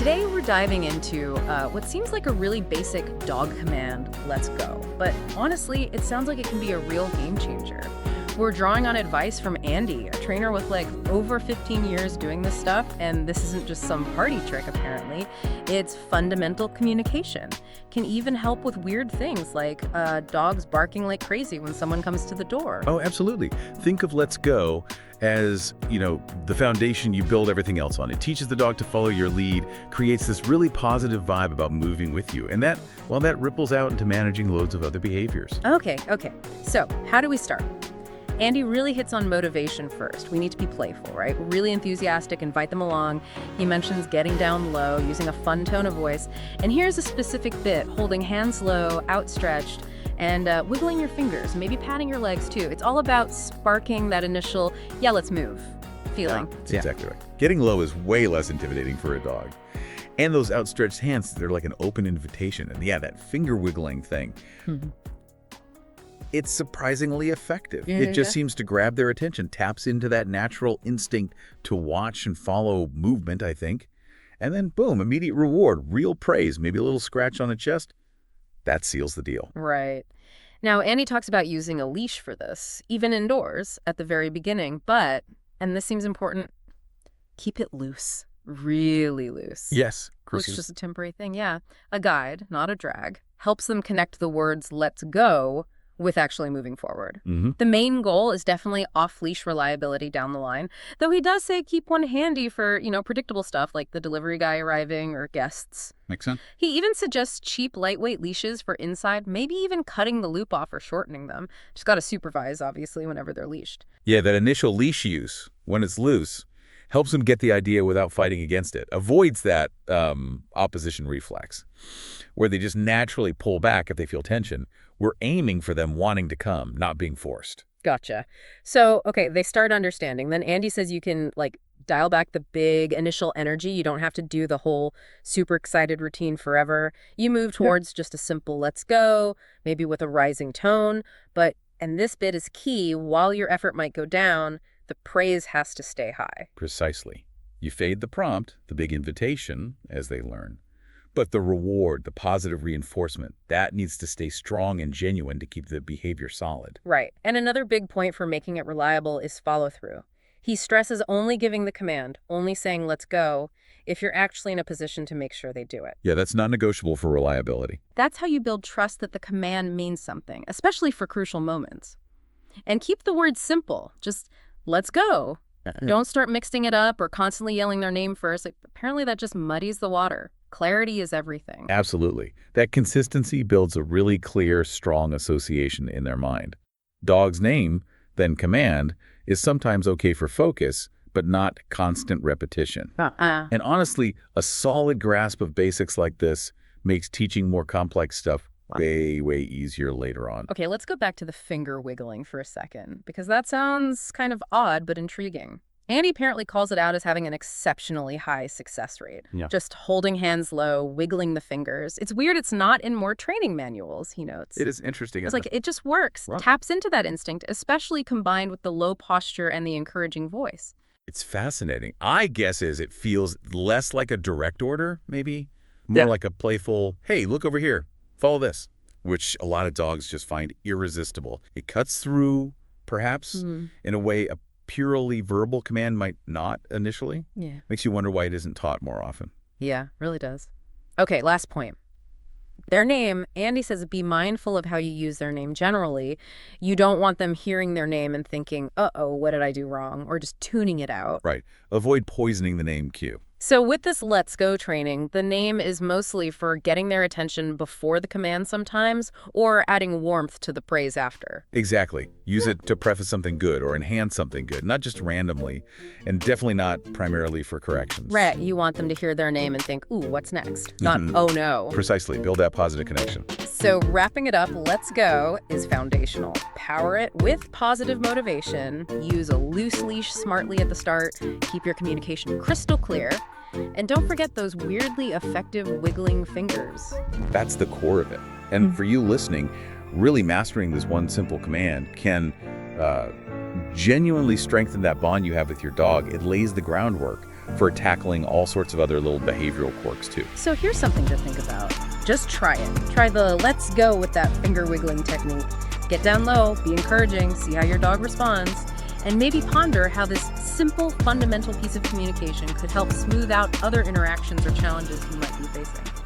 Today we're diving into what seems like a really basic dog command, let's go. But honestly, it sounds like it can be a real game changer. We're drawing on advice from Andy, a trainer with like over 15 years doing this stuff, and this isn't just some party trick apparently. It's fundamental communication. Can even help with weird things like dogs barking like crazy when someone comes to the door. Oh, absolutely. Think of Let's Go as, the foundation you build everything else on. It teaches the dog to follow your lead, creates this really positive vibe about moving with you. And that ripples out into managing loads of other behaviors. Okay. So, how do we start? Andy really hits on motivation first. We need to be playful, right? Really enthusiastic, invite them along. He mentions getting down low, using a fun tone of voice. And here's a specific bit, holding hands low, outstretched, and wiggling your fingers, maybe patting your legs too. It's all about sparking that initial, yeah, let's move feeling. That's exactly right. Getting low is way less intimidating for a dog. And those outstretched hands, they're like an open invitation. And yeah, that finger wiggling thing. It's surprisingly effective. It just seems to grab their attention, taps into that natural instinct to watch and follow movement, I think. And then, boom, immediate reward, real praise, maybe a little scratch on the chest. That seals the deal. Right. Now, Andy talks about using a leash for this, even indoors at the very beginning. But, and this seems important, keep it loose, really loose. Yes. It's just a temporary thing, yeah. A guide, not a drag, helps them connect the words let's go with actually moving forward. The main goal is definitely off-leash reliability down the line, though he does say keep one handy for, predictable stuff like the delivery guy arriving or guests. Makes sense. He even suggests cheap, lightweight leashes for inside, maybe even cutting the loop off or shortening them. Just got to supervise, obviously, whenever they're leashed. Yeah, that initial leash use, when it's loose, helps them get the idea without fighting against it. Avoids that opposition reflex, where they just naturally pull back if they feel tension. We're aiming for them wanting to come, not being forced. Gotcha. So, okay, they start understanding. Then Andy says you can, dial back the big initial energy. You don't have to do the whole super excited routine forever. You move towards just a simple let's go, maybe with a rising tone. And this bit is key, while your effort might go down, the praise has to stay high. Precisely. You fade the prompt, the big invitation, as they learn. But the reward, the positive reinforcement, that needs to stay strong and genuine to keep the behavior solid. Right. And another big point for making it reliable is follow-through. He stresses only giving the command, only saying let's go, if you're actually in a position to make sure they do it. Yeah, that's non-negotiable for reliability. That's how you build trust that the command means something, especially for crucial moments. And keep the words simple. Just let's go. Don't start mixing it up or constantly yelling their name first. Apparently that just muddies the water. Clarity is everything. Absolutely. That consistency builds a really clear, strong association in their mind. Dog's name, then command, is sometimes okay for focus, but not constant repetition. And honestly, a solid grasp of basics like this makes teaching more complex stuff way, way easier later on. Okay, let's go back to the finger wiggling for a second, because that sounds kind of odd but intriguing. Andy apparently calls it out as having an exceptionally high success rate. Just holding hands low, wiggling the fingers. It's weird it's not in more training manuals, he notes. It is interesting. It's it just works. Right. Taps into that instinct, especially combined with the low posture and the encouraging voice. It's fascinating. I guess it feels less like a direct order, maybe. More like a playful, hey, look over here, follow this, which a lot of dogs just find irresistible. It cuts through, perhaps, in a way a purely verbal command might not initially. Yeah. Makes you wonder why it isn't taught more often. Yeah, really does. Okay, last point. Their name, Andy says be mindful of how you use their name generally. You don't want them hearing their name and thinking, uh-oh, what did I do wrong? Or just tuning it out. Right. Avoid poisoning the name cue. So with this Let's Go training, the name is mostly for getting their attention before the command sometimes, or adding warmth to the praise after. Exactly. Use it to preface something good or enhance something good, not just randomly, and definitely not primarily for corrections. Right. You want them to hear their name and think, ooh, what's next? Not, oh no. Precisely. Build that positive connection. So wrapping it up, Let's Go is foundational. Power it with positive motivation. Use a loose leash smartly at the start. Keep your communication crystal clear. And don't forget those weirdly effective wiggling fingers. That's the core of it. And for you listening, really mastering this one simple command can genuinely strengthen that bond you have with your dog. It lays the groundwork for tackling all sorts of other little behavioral quirks too. So here's something to think about. Just try it. Try the let's go with that finger wiggling technique. Get down low, be encouraging, see how your dog responds, and maybe ponder how this simple, fundamental piece of communication could help smooth out other interactions or challenges you might be facing.